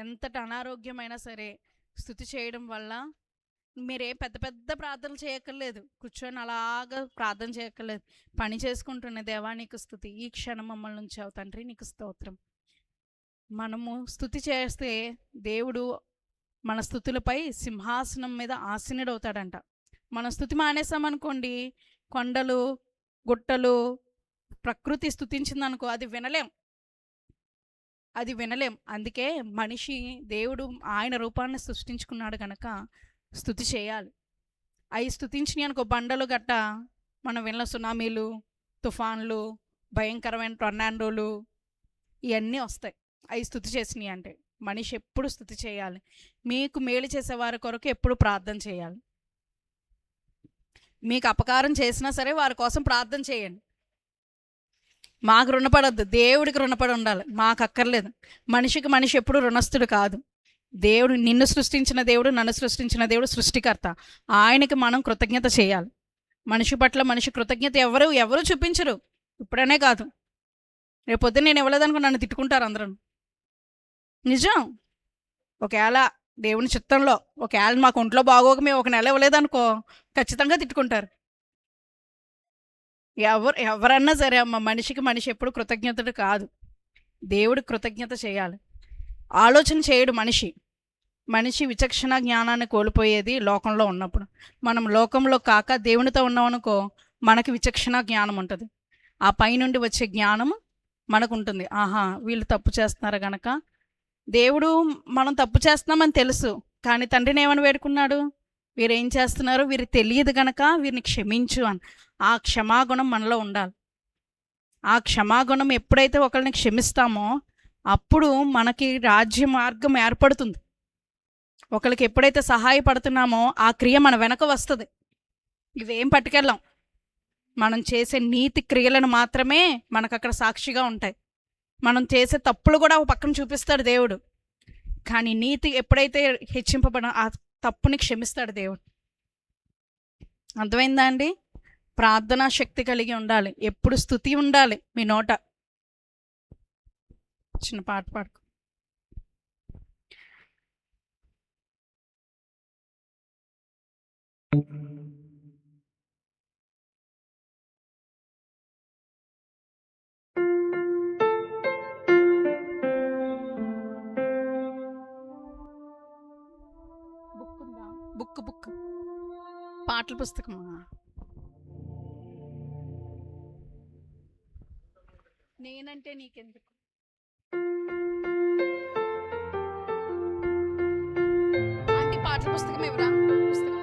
ఎంతటి అనారోగ్యమైనా సరే స్తుతి చేయడం వల్ల మీరే పెద్ద పెద్ద ప్రార్థనలు చేయక్కర్లేదు, కూర్చొని అలాగా ప్రార్థన చేయక్కర్లేదు. పని చేసుకుంటున్న దేవా నీకు స్తుతి, ఈ క్షణం మమ్మల్ని ఉంచావు తండ్రి నీకు స్తోత్రం. మనము స్తుతి చేస్తే దేవుడు మన స్తుతులపై సింహాసనం మీద ఆసీనుడవుతాడంట. మనం స్తుతి మానేసామనుకోండి, కొండలు గుట్టలు ప్రకృతి స్తుతించిందనుకో అది వినలేం. అందుకే మనిషి దేవుడు ఆయన రూపాన్ని సృష్టించుకున్నాడు కనుక స్తుతి చేయాలి. అవి స్తుతించినాయి అనుకో, బండలు గట్ట మనం విన్న సునామీలు, తుఫాన్లు, భయంకరమైన టొర్నాడోలు ఇవన్నీ వస్తాయి అవి స్తుతి చేసినాయి అంటే. మనిషి ఎప్పుడు స్తుతి చేయాలి. మీకు మేలు చేసేవారి కొరకు ఎప్పుడు ప్రార్థన చేయాలి. మీకు అపకారం చేసినా సరే వారి కోసం ప్రార్థన చేయండి. మాకు రుణపడద్దు, దేవుడికి రుణపడి ఉండాలి, మాకు అక్కర్లేదు. మనిషికి మనిషి ఎప్పుడు రుణస్థుడు కాదు. దేవుడు నిన్ను సృష్టించిన దేవుడు, నన్ను సృష్టించిన దేవుడు సృష్టికర్త. ఆయనకి మనం కృతజ్ఞత చేయాలి. మనిషి పట్ల మనిషి కృతజ్ఞత ఎవరు చూపించరు. ఇప్పుడనే కాదు, రేపొద్దు నేను ఇవ్వలేదనుకో నన్ను తిట్టుకుంటారు అందరూ. నిజం. ఒకవేళ దేవుని చిత్తంలో ఒకవేళ మాకు ఒంట్లో బాగోక మేము 1 నెల ఇవ్వలేదనుకో ఖచ్చితంగా తిట్టుకుంటారు. ఎవరన్నా సరే అమ్మ, మనిషికి మనిషి ఎప్పుడు కృతజ్ఞతడు కాదు. దేవుడికి కృతజ్ఞత చేయాలి. ఆలోచన చేయడు మనిషి విచక్షణ జ్ఞానాన్ని కోల్పోయేది లోకంలో ఉన్నప్పుడు. మనం లోకంలో కాక దేవునితో ఉన్నామనుకో మనకి విచక్షణ జ్ఞానం ఉంటుంది. ఆ పైనుండి వచ్చే జ్ఞానం మనకు ఉంటుంది. ఆహా, వీళ్ళు తప్పు చేస్తున్నారు గనక, దేవుడు మనం తప్పు చేస్తున్నామని తెలుసు, కానీ తండ్రిని ఏమని వేడుకున్నాడు, వీరేం చేస్తున్నారు వీరికి తెలియదు గనక వీరిని క్షమించు అని. ఆ క్షమాగుణం మనలో ఉండాలి. ఆ క్షమాగుణం ఎప్పుడైతే ఒకరిని క్షమిస్తామో అప్పుడు మనకి రాజ్య మార్గం ఏర్పడుతుంది. ఒకరికి ఎప్పుడైతే సహాయపడుతున్నామో ఆ క్రియ మన వెనక వస్తుంది. ఇవేం పట్టుకెళ్ళాం, మనం చేసే నీతి క్రియలను మాత్రమే మనకు అక్కడ సాక్షిగా ఉంటాయి. మనం చేసే తప్పులు కూడా ఒక పక్కన చూపిస్తాడు దేవుడు, కానీ నీతి ఎప్పుడైతే హెచ్చింపబడిన ఆ తప్పుని క్షమిస్తాడు దేవుడు. అర్థమైందా అండి? ప్రార్థనా శక్తి కలిగి ఉండాలి, ఎప్పుడు స్తుతి ఉండాలి మీ నోట. చిన్న పాట పాడుకో. బుక్ పాటల పుస్తకమా? నేనంటే నీకెందుకు. ఆంటీ పాటల పుస్తకం ఎవరా? పుస్తకం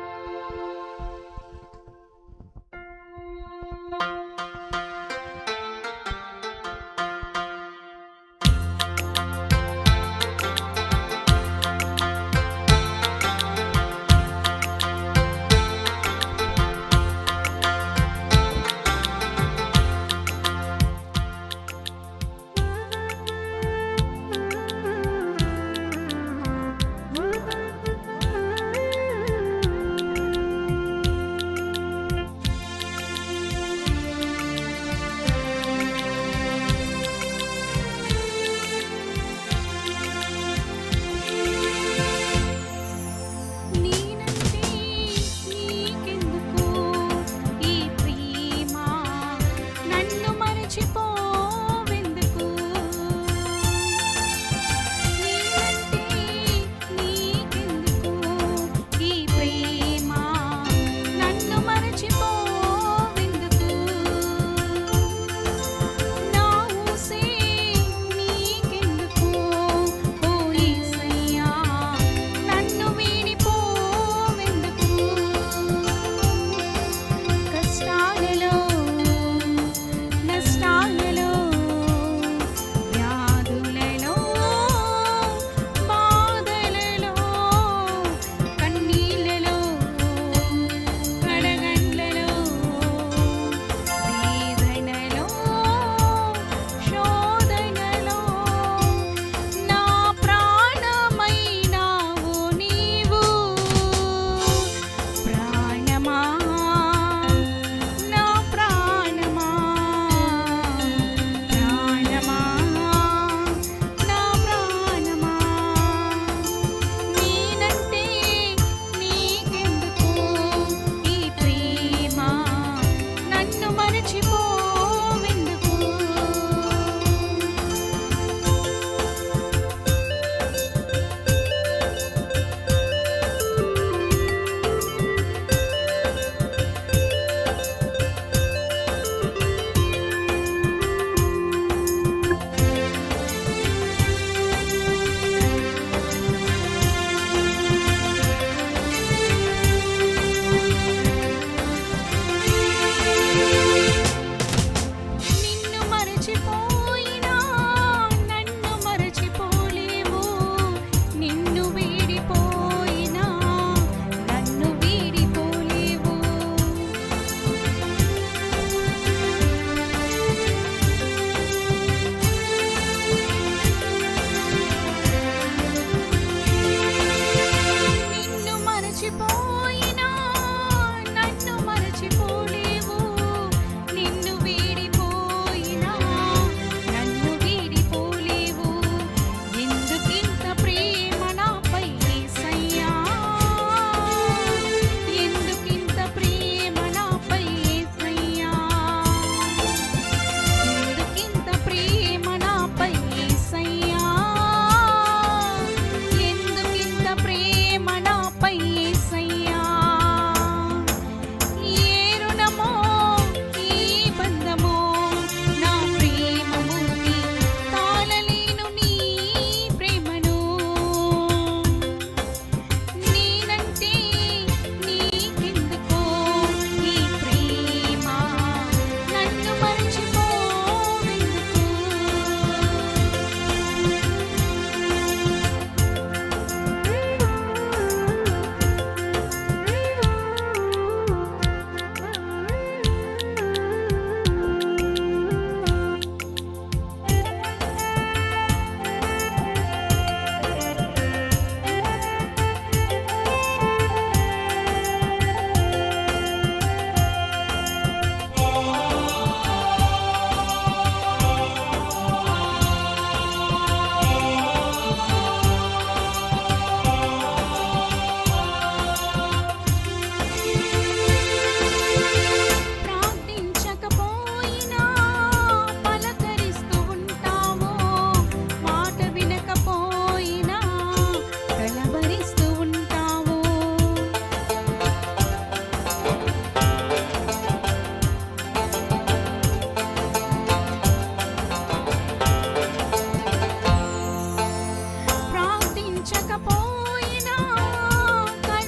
పలకరించకపోయినా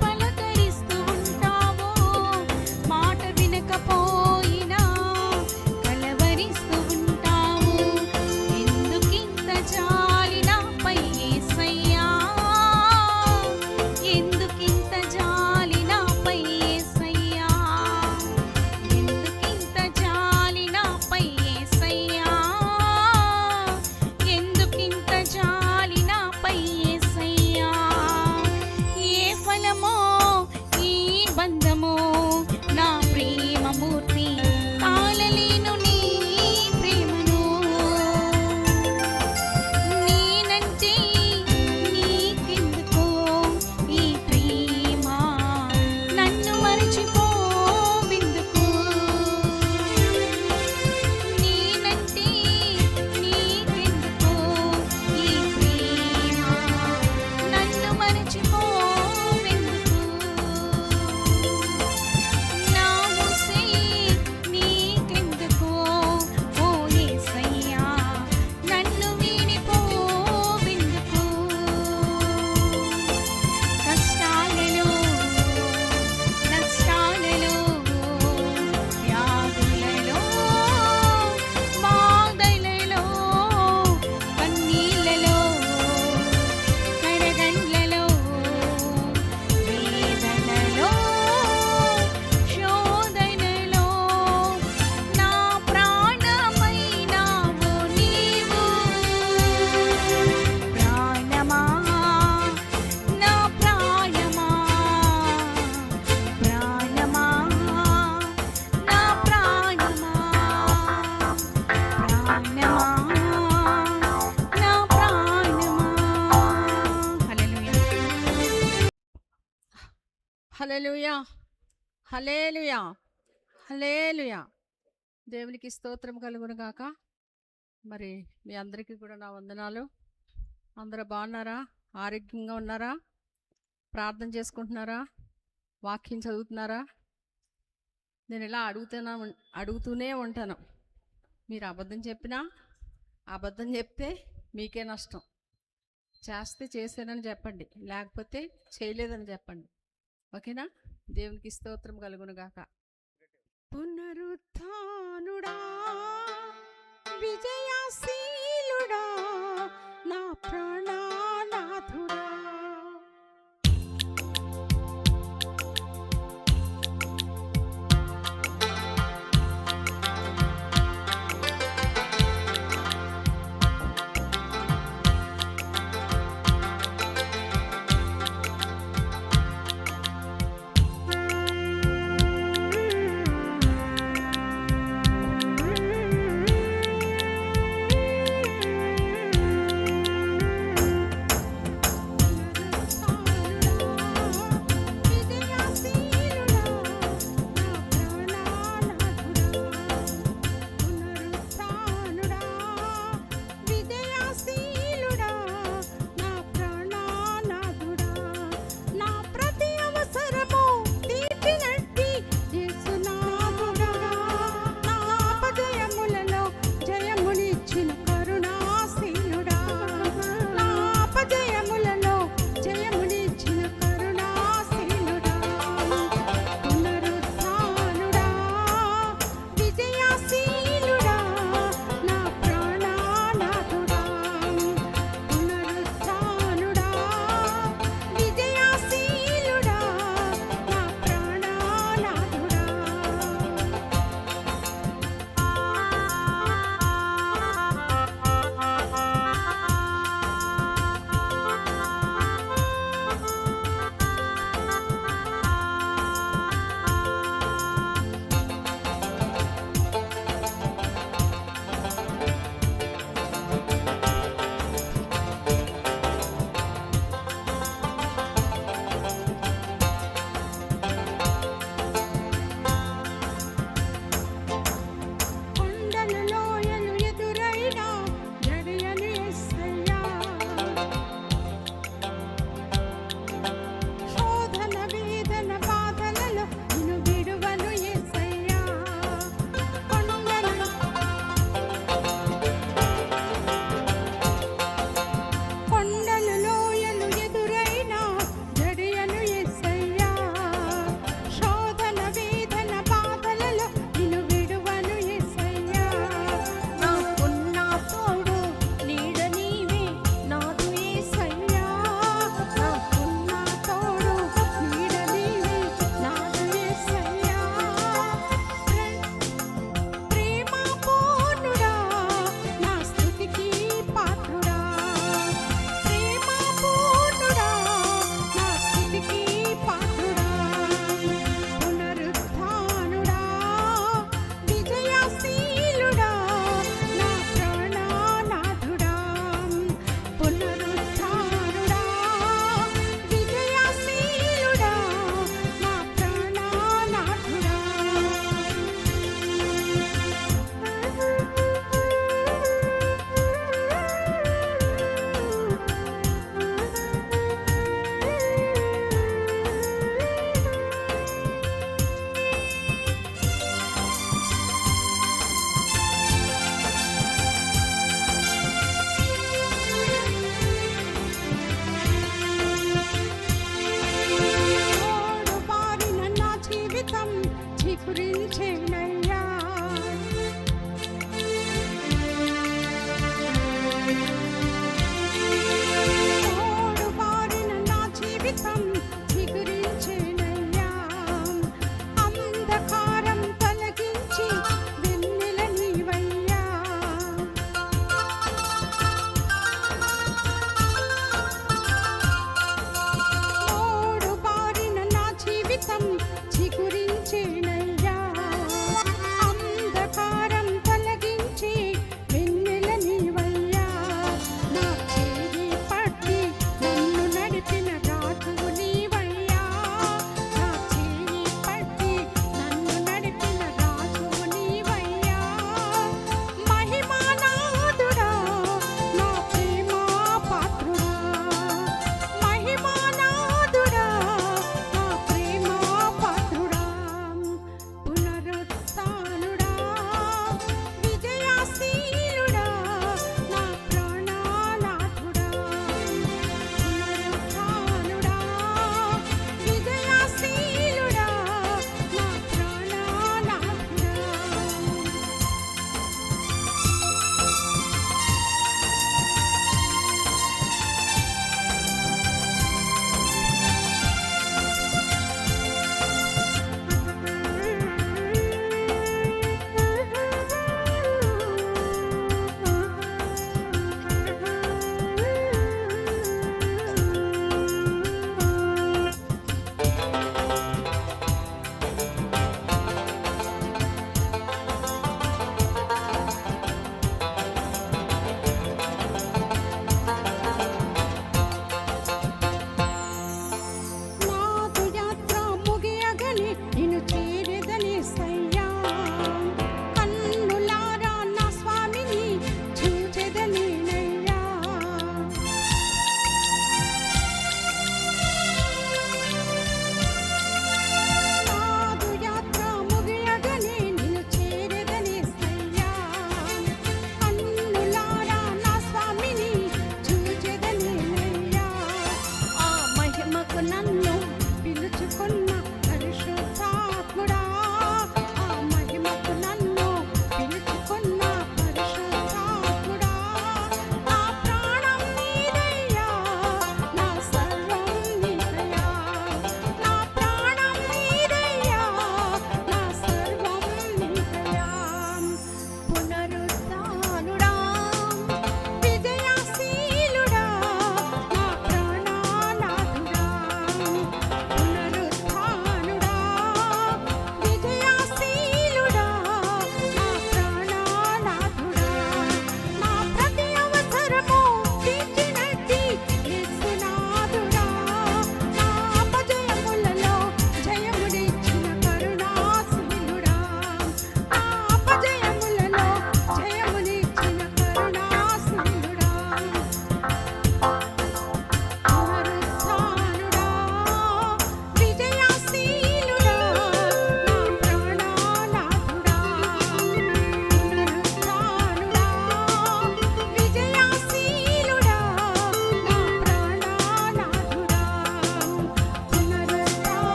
పలకరిస్తూ ఉంటావు, మాట వినకపోయినా కలవరిస్తూ ఉంటావు. ఎందుకింత జాలి నాపై యేసయ్యా, ఎందుకింత జాలి నాపై యేసయ్యా, ఎందుకింత జాలి నాపై యేసయ్యా, ఎందుకింత జాలి నాపై యేసయ్యా. ఏ ఫలమో ఈ బంధమో నా ప్రేమమూర్తి తాళలేను నీ ప్రేమను. నేనంటే నీకెందుకో ఈ ప్రేమ, నన్ను మరచిపోవెందుకు. నేనంటే నీకెందుకో ఈ ప్రేమ, నన్ను మరచిపోవెందుకు. నా ఊసే నీకెందుకో ఓ యేసయ్యా, నన్ను వీడిపోవెందుకు. కష్టాలలో నష్టాలలో వ్యాధులలో బాధలలో కన్నీళ్ళలో కడగండ్లలో వేదనలో శోధనలో నా ప్రాణమైనావు నీవు. ప్రాణమా నా ప్రాణమా, ప్రాణమా నా ప్రాణమా, ప్రాణమా నా ప్రాణమా. హల్లెలూయా, హల్లెలూయా, హల్లెలూయా. దేవునికి స్తోత్రం కలుగును గాక. మరి మీ అందరికీ కూడా నా వందనాలు. అందరూ బాగున్నారా? ఆరోగ్యంగా ఉన్నారా? ప్రార్థన చేసుకుంటున్నారా? వాక్యం చదువుతున్నారా? నేను ఇలా అడుగుతూనే ఉంటాను. మీరు అబద్ధం చెప్పినా, అబద్ధం చెప్తే మీకే నష్టం. చేస్తే చేశానని చెప్పండి, లేకపోతే చేయలేదని చెప్పండి. ఓకేనా? దేవునికి స్తోత్రం కలుగును గాక. పునరుత్థానుడా, విజయశీలుడా, నా ప్రాణనాథుడా.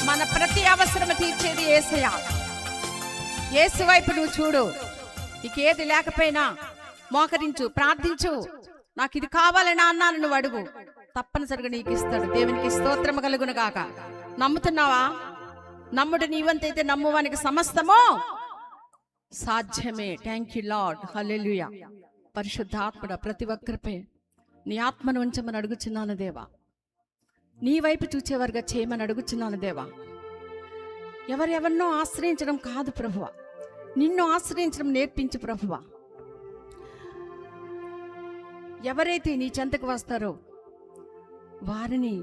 మన ప్రతి అవసరం తీర్చేది యేసయ్య. యేసు వైపు నువ్వు చూడు. నీకేది లేకపోయినా మోకరించు, ప్రార్థించు. నాకు ఇది కావాలని అన్నాను నువ్వు అడుగు, తప్పనిసరిగా నీకు ఇస్తాడు. దేవునికి స్తోత్రము కలుగును గాక. నమ్ముతున్నావా? నమ్ముడు నీవంతైతే నమ్మువానికి సమస్తము సాధ్యమే. Thank you lord. హల్లెలూయా. పరిశుద్ధాత్ముడ ప్రతి ఒక్కరిపై నీ ఆత్మను ఉంచమని అడుగుచున్నాను దేవా. నీ వైపు చూచేవారుగా చేయమని అడుగుచున్నాను దేవా. ఎవరెవరినో ఆశ్రయించడం కాదు ప్రభువా, నిన్ను ఆశ్రయించడం నేర్పించు ప్రభువా. ఎవరైతే నీ చెంతకు వస్తారో వారిని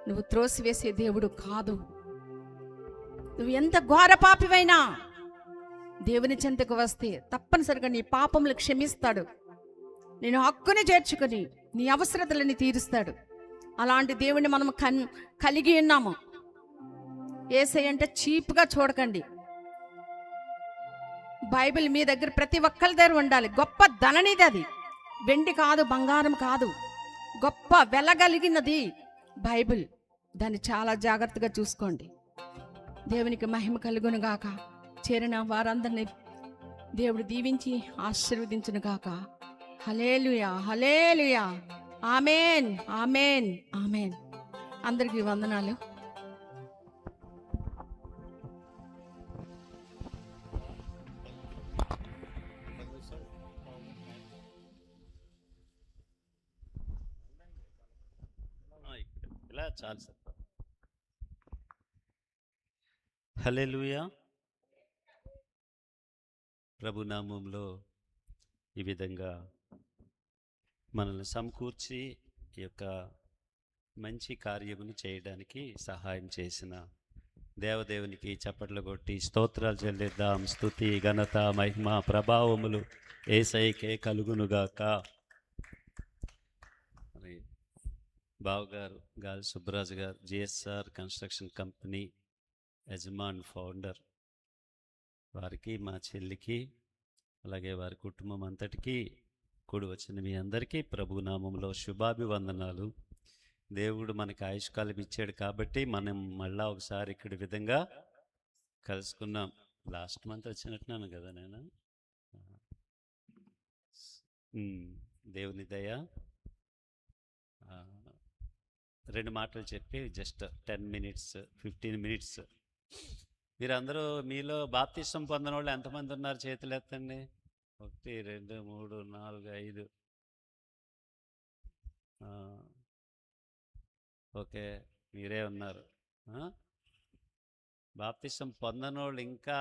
నువ్వు త్రోసివేసే దేవుడు కాదు. నువ్వు ఎంత ఘోర పాపివైనా దేవుని చెంతకు వస్తే తప్పనిసరిగా నీ పాపములు క్షమిస్తాడు. నేను హక్కుని చేర్చుకుని నీ అవసరతలని తీరుస్తాడు. అలాంటి దేవుని మనం కలిగి ఉన్నాము. యేసయ్య అంటే చీప్గా చూడకండి. బైబిల్ మీ దగ్గర ప్రతి ఒక్కరి దగ్గర ఉండాలి. గొప్ప ధననిది అది, వెండి కాదు, బంగారం కాదు, గొప్ప వెలగలిగినది బైబిల్. దాన్ని చాలా జాగ్రత్తగా చూసుకోండి. దేవునికి మహిమ కలుగును గాక. చేరిన వారందరినీ దేవుడు దీవించి ఆశీర్వదించును గాక. హల్లెలూయా, హల్లెలూయా. ఆమేన్, ఆమేన్, ఆమేన్. అందరికీ వందనాలు. ఇలా చాలు సార్. హల్లెలూయా. ప్రభు నామంలో ఈ విధంగా మనల్ని సమకూర్చి ఈ యొక్క మంచి కార్యమును చేయడానికి సహాయం చేసిన దేవదేవునికి చప్పట్లు కొట్టి స్తోత్రాలు చెల్లిద్దాం. స్తుతి, ఘనత, మహిమ, ప్రభావములు యేసయ్యకే కలుగునుగాక. మరి బావగారు గాలి సుబ్బరాజు గారు, జిఎస్ఆర్ కన్స్ట్రక్షన్ కంపెనీ యజమాన్, ఫౌండర్, వారికి, మా చెల్లికి, అలాగే వారి కుటుంబం అంతటికీ, కూడి వచ్చిన మీ అందరికీ ప్రభు నామంలో శుభాభివందనాలు. దేవుడు మనకి ఆయుష్కాలం ఇచ్చాడు కాబట్టి మనం మళ్ళా ఒకసారి ఇక్కడ విధంగా కలుసుకున్నాం. లాస్ట్ మంత్ వచ్చినట్టున్నాను కదా నేను. దేవుని దయ. 2 మాటలు చెప్పి జస్ట్ 10 మినిట్స్ 15 మినిట్స్. మీరందరూ మీలో బాప్తిసం పొందిన వాళ్ళు ఎంతమంది ఉన్నారు? చేతులు ఎత్తండి. 1 2 3 4 5. ఓకే, మీరే ఉన్నారు. బాప్తిసం పొందనోళ్ళు, ఇంకా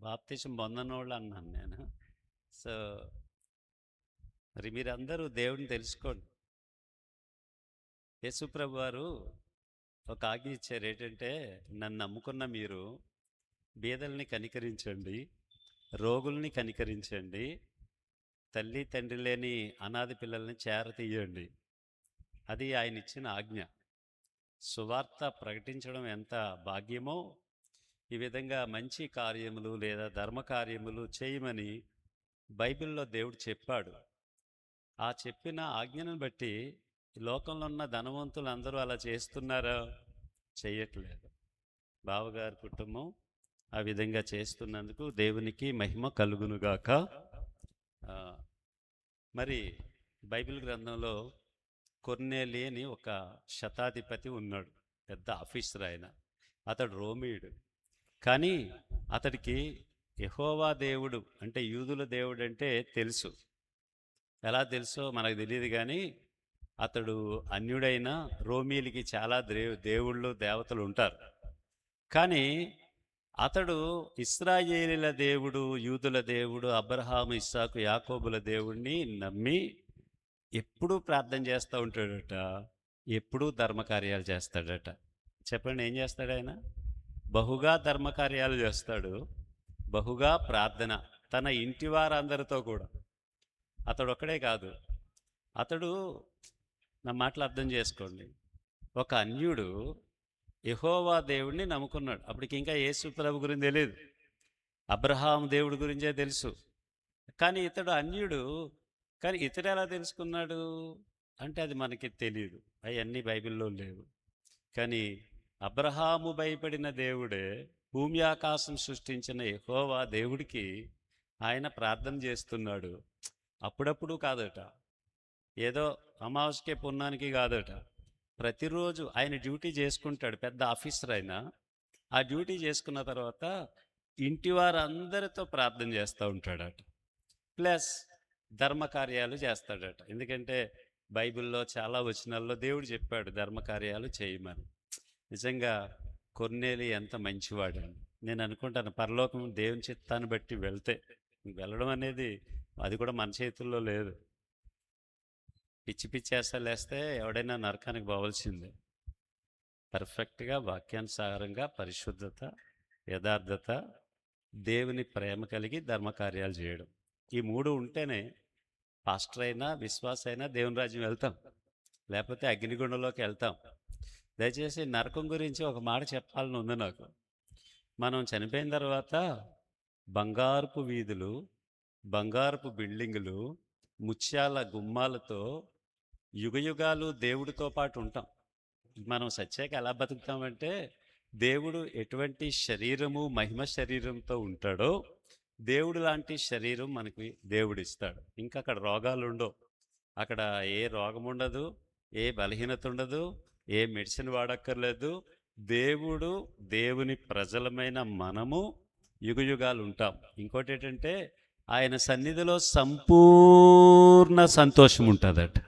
బాప్తిసం పొందనోళ్ళు అన్నాను నేను. సో మరి మీరందరూ దేవుడిని తెలుసుకోండి. యేసుప్రభు వారు ఒక ఆజ్ఞ ఇచ్చారు. ఏంటంటే, నన్ను నమ్ముకున్న మీరు బీదల్ని కనికరించండి, రోగుల్ని కనికరించండి, తల్లి తండ్రి లేని అనాథ పిల్లల్ని చేరతీయండి. అది ఆయన ఇచ్చిన ఆజ్ఞ. సువార్త ప్రకటించడం ఎంత భాగ్యమో, ఈ విధంగా మంచి కార్యములు లేదా ధర్మ కార్యములు చేయమని బైబిల్లో దేవుడు చెప్పాడు. ఆ చెప్పిన ఆజ్ఞను బట్టి ఈ లోకంలో ఉన్న ధనవంతులు అందరూ అలా చేస్తున్నారా? చేయట్లేదు. బావగారి కుటుంబం ఆ విధంగా చేస్తున్నందుకు దేవునికి మహిమ కలుగునుగాక. మరి బైబిల్ గ్రంథంలో కొర్నేలి అని ఒక శతాధిపతి ఉన్నాడు, పెద్ద ఆఫీసర్ ఆయన. అతడు రోమీయుడు. కానీ అతడికి యెహోవా దేవుడు అంటే యూదుల దేవుడు అంటే తెలుసు. ఎలా తెలుసో మనకు తెలియదు, కానీ అతడు అన్యుడైన రోమీలకి చాలా దేవుళ్ళు దేవతలు ఉంటారు. కానీ అతడు ఇశ్రాయేలీల దేవుడు, యూదుల దేవుడు, అబ్రహాము, ఇస్సాకు, యాకోబుల దేవుడిని నమ్మి ఎప్పుడూ ప్రార్థన చేస్తూ ఉంటాడట, ఎప్పుడూ ధర్మకార్యాలు చేస్తాడట. చెప్పండి, ఏం చేస్తాడు ఆయన? బహుగా ధర్మకార్యాలు చేస్తాడు, బహుగా ప్రార్థన, తన ఇంటి వారందరితో కూడా. అతడు ఒక్కడే కాదు, అతడు, నా మాటలు అర్థం చేసుకోండి, ఒక అన్యుడు యెహోవా దేవుడిని నమ్ముకున్నాడు. అప్పటికి ఇంకా యేసు ప్రభు గురించి తెలియదు, అబ్రహాం దేవుడి గురించే తెలుసు. కానీ ఇతడు అన్యుడు. కానీ ఇతడు ఎలా తెలుసుకున్నాడు అంటే అది మనకి తెలియదు, అవన్నీ బైబిల్లో లేవు. కానీ అబ్రహాము భయపడిన దేవుడే, భూమి ఆకాశం సృష్టించిన యెహోవా దేవుడికి ఆయన ప్రార్థన చేస్తున్నాడు. అప్పుడప్పుడు కాదట, ఏదో అమావాస్యకి పున్నానికి కాదట, ప్రతిరోజు ఆయన డ్యూటీ చేసుకుంటాడు. పెద్ద ఆఫీసర్ అయినా ఆ డ్యూటీ చేసుకున్న తర్వాత ఇంటి వారందరితో ప్రార్థన చేస్తూ ఉంటాడట. ప్లస్ ధర్మకార్యాలు చేస్తాడట. ఎందుకంటే బైబిల్లో చాలా వచనాల్లో దేవుడు చెప్పాడు ధర్మకార్యాలు చేయమని. నిజంగా కొర్నేలి ఎంత మంచివాడండి. నేను అనుకుంటాను పరలోకం దేవుని చిత్తాన్ని బట్టి వెళ్ళడం అనేది అది కూడా మన చేతుల్లో లేదు. పిచ్చి పిచ్చి వేసాలు వేస్తే ఎవడైనా నరకానికి పోవాల్సిందే. పర్ఫెక్ట్గా వాక్యానుసారంగా పరిశుద్ధత, యథార్థత, దేవుని ప్రేమ కలిగి ధర్మకార్యాలు చేయడం, ఈ మూడు ఉంటేనే పాస్టర్ అయినా విశ్వాస అయినా దేవుని రాజ్యం వెళ్తాం, లేకపోతే అగ్నిగుండంలోకి వెళ్తాం. దయచేసి నరకం గురించి ఒక మాట చెప్పాలని ఉంది నాకు. మనం చనిపోయిన తర్వాత బంగారపు వీధులు, బంగారపు బిల్డింగులు, ముత్యాల గుమ్మాలతో యుగయుగాలు దేవుడితో పాటు ఉంటాం. మనం సత్యాక ఎలా బతుకుతామంటే, దేవుడు ఎటువంటి శరీరము మహిమ శరీరంతో ఉంటాడో దేవుడు లాంటి శరీరం మనకి దేవుడు ఇస్తాడు. ఇంకా అక్కడ రోగాలు ఉండవు, అక్కడ ఏ రోగం ఉండదు, ఏ బలహీనత ఉండదు, ఏ మెడిసిన్ వాడక్కర్లేదు. దేవుడు, దేవుని ప్రజలమైన మనము యుగయుగాలు ఉంటాం. ఇంకోటి ఏంటంటే ఆయన సన్నిధిలో సంపూర్ణ సంతోషం ఉంటుందట.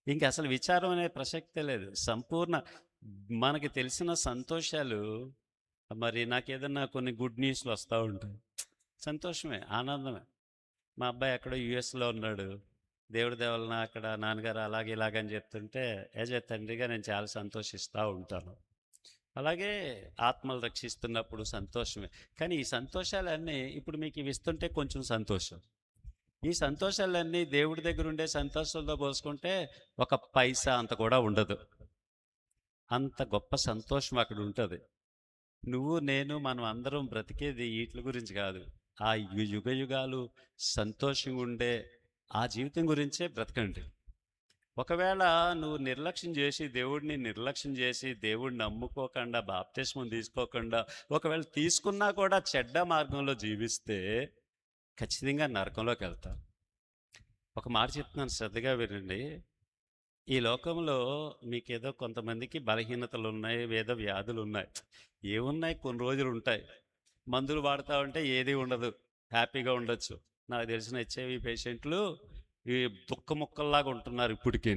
ఇంక అసలు విచారం అనే ప్రసక్తే లేదు. సంపూర్ణ మనకి తెలిసిన సంతోషాలు. మరి నాకేదన్నా కొన్ని గుడ్ న్యూస్లు వస్తూ ఉంటాయి, సంతోషమే, ఆనందమే. మా అబ్బాయి ఎక్కడో యుఎస్లో ఉన్నాడు, దేవుడి దేవలన అక్కడ నాన్నగారు అలాగే ఇలాగని చెప్తుంటే యాజ్ ఏ తండ్రిగా నేను చాలా సంతోషిస్తూ ఉంటాను. అలాగే ఆత్మలు రక్షిస్తున్నప్పుడు సంతోషమే. కానీ ఈ సంతోషాలన్నీ ఇప్పుడు మీకు ఇవి ఇస్తుంటే కొంచెం సంతోషం. ఈ సంతోషాలన్నీ దేవుడి దగ్గర ఉండే సంతోషంతో పోల్చుకుంటే ఒక పైసా అంత కూడా ఉండదు. అంత గొప్ప సంతోషం అక్కడ ఉంటుంది. నువ్వు నేను మనం అందరం బ్రతికేది వీటి గురించి కాదు, ఆ యుగయుగాలు సంతోషంగా ఉండే ఆ జీవితం గురించే బ్రతకండి. ఒకవేళ నువ్వు నిర్లక్ష్యం చేసి దేవుడిని నమ్ముకోకుండా బాప్తిస్మం తీసుకోకుండా, ఒకవేళ తీసుకున్నా కూడా చెడ్డ మార్గంలో జీవిస్తే ఖచ్చితంగా నరకంలోకి వెళ్తారు. ఒక మాట చెప్తున్నాను, శ్రద్ధగా వినండి. ఈ లోకంలో మీకేదో కొంతమందికి బలహీనతలు ఉన్నాయి, ఏదో వ్యాధులు ఉన్నాయి. ఏమున్నాయి, కొన్ని రోజులు ఉంటాయి. మందులు వాడుతూ ఉంటే ఏది ఉండదు, హ్యాపీగా ఉండొచ్చు. నాకు తెలిసిన హెచ్ఐవి పేషెంట్లు ఈ దుఃఖముక్కల్లాగా ఉంటున్నారు ఇప్పటికీ.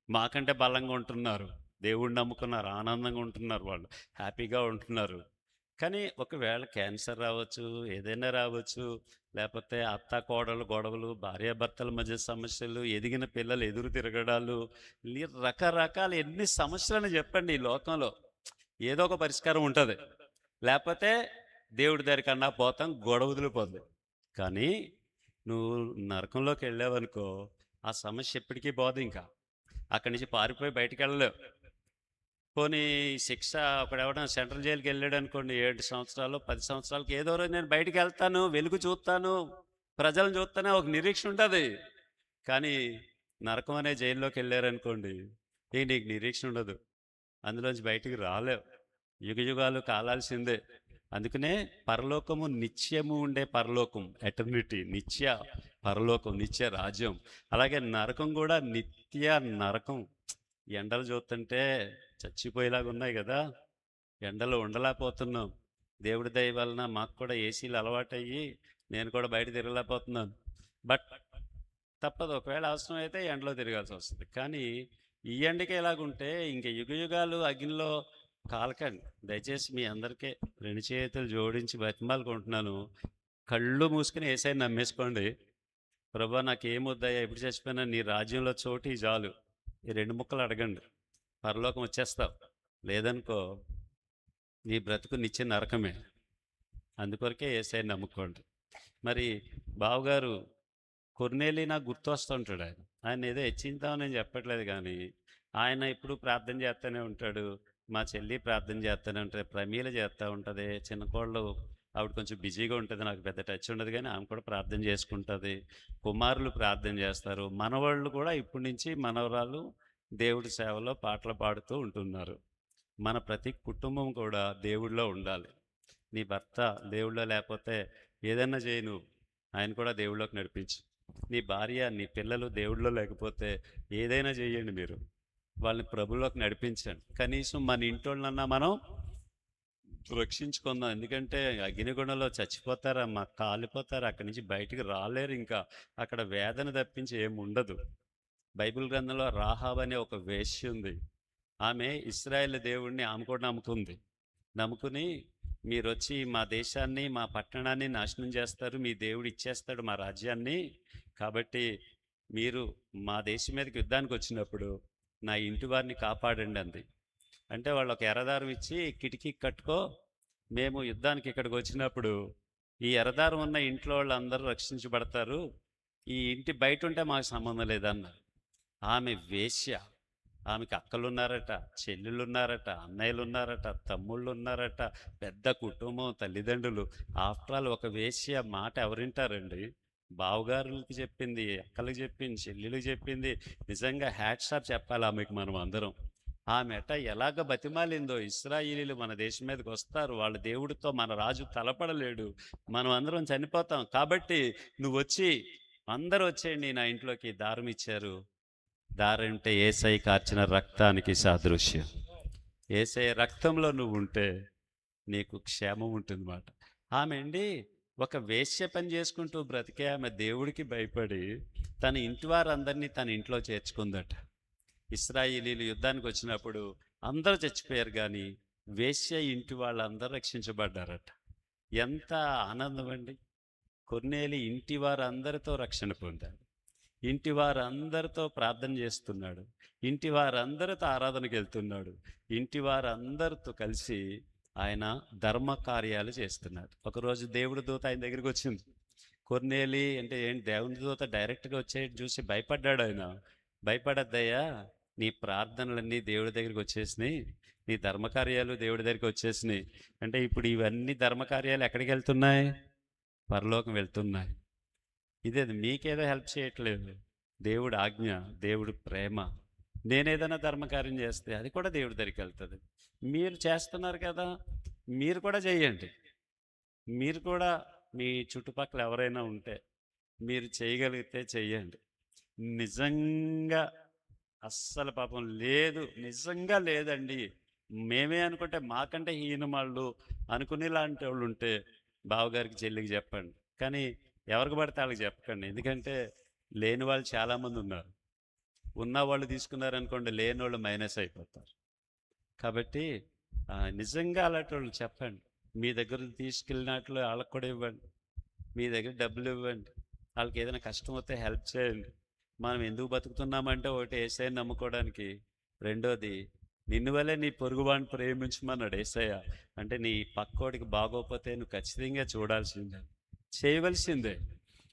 మాకంటే బలంగా ఉంటున్నారు, దేవుడిని నమ్ముకున్నారు, ఆనందంగా ఉంటున్నారు, వాళ్ళు హ్యాపీగా ఉంటున్నారు. కానీ ఒకవేళ క్యాన్సర్ రావచ్చు, ఏదైనా రావచ్చు, లేకపోతే అత్త కోడలు గొడవలు, భార్యాభర్తల మధ్య సమస్యలు, ఎదిగిన పిల్లలు ఎదురు తిరగడాలు, రకరకాల ఎన్ని సమస్యలని చెప్పండి. ఈ లోకంలో ఏదో ఒక పరిష్కారం ఉంటుంది, లేకపోతే దేవుడి దగ్గరికన్నా పోతాం, గొడవ వదిలిపోద్ది. కానీ నువ్వు నరకంలోకి వెళ్ళావనుకో, ఆ సమస్య ఎప్పటికీ పోదు. ఇంకా అక్కడి నుంచి పారిపోయి బయటికి వెళ్ళలేవు. పోనీ శిక్ష ఒకడెవడన్నా సెంట్రల్ జైలుకి వెళ్ళాడు అనుకోండి, 7 సంవత్సరాలు 10 సంవత్సరాలకి, ఏదో రోజు నేను బయటికి వెళ్తాను, వెలుగు చూస్తాను, ప్రజలను చూస్తానే ఒక నిరీక్ష ఉంటుంది. కానీ నరకం అనే జైల్లోకి వెళ్ళారనుకోండి, నీకు నిరీక్ష ఉండదు, అందులోంచి బయటికి రాలేవు, యుగయుగాలు కాలాల్సిందే. అందుకనే పరలోకము నిత్యము ఉండే పరలోకం, ఎటర్నిటీ, నిత్య పరలోకం, నిత్య రాజ్యం. అలాగే నరకం కూడా నిత్య నరకం. ఎండలు చూస్తుంటే చచ్చిపోయేలాగా ఉన్నాయి కదా, ఎండలో ఉండలేకపోతున్నాం. దేవుడి దయ వలన మాకు కూడా ఏసీలు అలవాటయ్యి నేను కూడా బయట తిరగలేకపోతున్నాను. బట్ తప్పదు, ఒకవేళ అవసరం అయితే ఎండలో తిరగాల్సి వస్తుంది. కానీ ఈ ఎండకే ఎలాగుంటే ఇంక యుగయుగాలు అగ్నిలో కాలకండి. దయచేసి మీ అందరికీ 2 చేతులు జోడించి బతిమాలుకుంటున్నాను, కళ్ళు మూసుకుని ఏసైని నమ్మేసుకోండి. ప్రభా నాకు ఏమొద్దయ్యా, ఎప్పుడు చచ్చిపోయినా నీ రాజ్యంలో చోటు చాలు, ఈ 2 ముక్కలు అడగండి, పరలోకం వచ్చేస్తావు. లేదనుకో నీ బ్రతుకు నిత్య నరకమే. అందుకొరకే యేసయ్యని నమ్ముకోండి. మరి బావగారు కొర్నేలి నాకు గుర్తు వస్తుంటాడు. ఆయన ఏదో హెచ్చిందామని నేను చెప్పట్లేదు, కానీ ఆయన ఎప్పుడు ప్రార్థన చేస్తూనే ఉంటాడు. మా చెల్లి ప్రార్థన చేస్తూనే ఉంటుంది, ప్రమీల చేస్తూ ఉంటుంది, చిన్న కోళ్ళు ఆవిడ కొంచెం బిజీగా ఉంటుంది, నాకు పెద్ద టచ్ ఉండదు, కానీ ఆమె కూడా ప్రార్థన చేసుకుంటుంది. కుమారులు ప్రార్థన చేస్తారు, మనవాళ్ళు కూడా ఇప్పటి నుంచి మనవరాలు దేవుడి సేవలో పాటలు పాడుతూ ఉంటున్నారు. మన ప్రతి కుటుంబం కూడా దేవుడిలో ఉండాలి. నీ భర్త దేవుడిలో లేకపోతే ఏదైనా చేయి నువ్వు, ఆయన కూడా దేవుడిలోకి నడిపించు. నీ భార్య, నీ పిల్లలు దేవుడిలో లేకపోతే ఏదైనా చేయండి మీరు. వాళ్ళని ప్రభులోకి నడిపించండి. కనీసం మన ఇంటోళ్ళన్నా మనం రక్షించుకుందాం. ఎందుకంటే అగ్నిగుండంలో చచ్చిపోతారమ్మా, కాలిపోతారు. అక్కడి నుంచి బయటికి రాలేరు ఇంకా. అక్కడ వేదన తప్పించి ఏముండదు. బైబిల్ గ్రంథంలో రాహాబ్ అనే ఒక వేశ్య ఉంది. ఆమె ఇశ్రాయేలు దేవుడిని ఆమె కూడా నమ్ముకుంది. నమ్ముకుని మీరొచ్చి మా దేశాన్ని, మా పట్టణాన్ని నాశనం చేస్తారు, మీ దేవుడు ఇచ్చేస్తాడు మా రాజ్యాన్ని, కాబట్టి మీరు మా దేశం మీదకి యుద్ధానికి వచ్చినప్పుడు నా ఇంటి వారిని కాపాడండి అంది. అంటే వాళ్ళు ఒక ఎరదారం ఇచ్చి కిటికీ కట్టుకో, మేము యుద్ధానికి ఇక్కడికి వచ్చినప్పుడు ఈ ఎరదారం ఉన్న ఇంట్లో వాళ్ళందరూ రక్షించబడతారు, ఈ ఇంటి బయట ఉంటే మాకు సంబంధం లేదన్నారు. ఆమె వేశ్య. ఆమెకి అక్కలున్నారట, చెల్లెళ్ళున్నారట, అన్నయ్యలు ఉన్నారట, తమ్ముళ్ళు ఉన్నారట, పెద్ద కుటుంబం, తల్లిదండ్రులు. ఆఫ్టర్ ఆల్ ఒక వేశ్య మాట ఎవరింటారండి? బావగారులకి చెప్పింది, అక్కలకి చెప్పింది, చెల్లెళ్ళకి చెప్పింది. నిజంగా హ్యాట్స్ ఆఫ్ చెప్పాలి ఆమెకు మనం అందరం. ఆమెట ఎలాగ బతిమాలిందో, ఇశ్రాయేలీలు మన దేశం మీదకి వస్తారు, వాళ్ళ దేవుడితో మన రాజు తలపడలేడు, మనం అందరం చనిపోతాం, కాబట్టి నువ్వు వచ్చి అందరూ వచ్చేయండి నా ఇంట్లోకి. దారం ఇచ్చారు. దారంటే యేసయ్య కార్చిన రక్తానికి సాదృశ్యం. యేసయ్య రక్తంలో నువ్వు ఉంటే నీకు క్షేమం ఉంటుందన్నమాట. ఆమె అండి ఒక వేశ్య పని చేసుకుంటూ బ్రతికే ఆమె దేవుడికి భయపడి తన ఇంటి వారందరినీ తన ఇంట్లో చేర్చుకుందట. ఇశ్రాయేలీలు యుద్ధానికి వచ్చినప్పుడు అందరూ చచ్చిపోయారు, కానీ వేశ్య ఇంటి వాళ్ళందరూ రక్షించబడ్డారట. ఎంత ఆనందం అండి! కొర్నేలి ఇంటి వారందరితో రక్షణ పొందాడు. ఇంటి వారందరితో ప్రార్థన చేస్తున్నాడు. ఇంటి వారందరితో ఆరాధనకు వెళ్తున్నాడు. ఇంటి వారందరితో కలిసి ఆయన ధర్మ కార్యాలు చేస్తున్నాడు. ఒకరోజు దేవుడి దూత ఆయన దగ్గరికి వచ్చింది. కొర్నేలి అంటే ఏంటి, దేవుని దూత డైరెక్ట్గా వచ్చే చూసి భయపడ్డాడు ఆయన. భయపడద్దయ్యా, నీ ప్రార్థనలన్నీ దేవుడి దగ్గరికి వచ్చేసినాయి, నీ ధర్మకార్యాలు దేవుడి దగ్గరికి వచ్చేసినాయి. అంటే ఇప్పుడు ఇవన్నీ ధర్మకార్యాలు ఎక్కడికి వెళ్తున్నాయి? పరలోకం వెళ్తున్నాయి. ఇదే మీకేదో హెల్ప్ చేయట్లేదు. దేవుడు ఆజ్ఞ, దేవుడు ప్రేమ. నేనేదైనా ధర్మకార్యం చేస్తే అది కూడా దేవుడి దగ్గరికి వెళ్తుంది. మీరు చేస్తున్నారు కదా, మీరు కూడా చేయండి. మీరు కూడా మీ చుట్టుపక్కల ఎవరైనా ఉంటే మీరు చేయగలిగితే చెయ్యండి. నిజంగా అస్సలు పాపం లేదు, నిజంగా లేదండి, మేమే అనుకుంటే మాకంటే హీనమాళ్ళు అనుకునే లాంటి వాళ్ళు ఉంటే బావగారికి, చెల్లికి చెప్పండి. కానీ ఎవరికి పడితే వాళ్ళకి చెప్పకండి. ఎందుకంటే లేని వాళ్ళు చాలామంది ఉన్నారు. ఉన్న వాళ్ళు తీసుకున్నారనుకోండి, లేని వాళ్ళు మైనస్ అయిపోతారు. కాబట్టి నిజంగా అలాంటి వాళ్ళు చెప్పండి. మీ దగ్గర తీసుకెళ్ళినట్లు వాళ్ళకి కూడా ఇవ్వండి. మీ దగ్గర డబ్బులు ఇవ్వండి. వాళ్ళకి ఏదైనా కష్టం వస్తే హెల్ప్ చేయండి. మనం ఎందుకు బతుకుతున్నామంటే ఒకటి యేసయ్యని నమ్ముకోవడానికి, రెండోది నిన్ను వల్లే నీ పొరుగువాడిని ప్రేమించమన్నాడు యేసయ్య. అంటే నీ పక్కోడికి బాగోకపోతే నువ్వు ఖచ్చితంగా చూడాల్సిందే, చేయవలసిందే.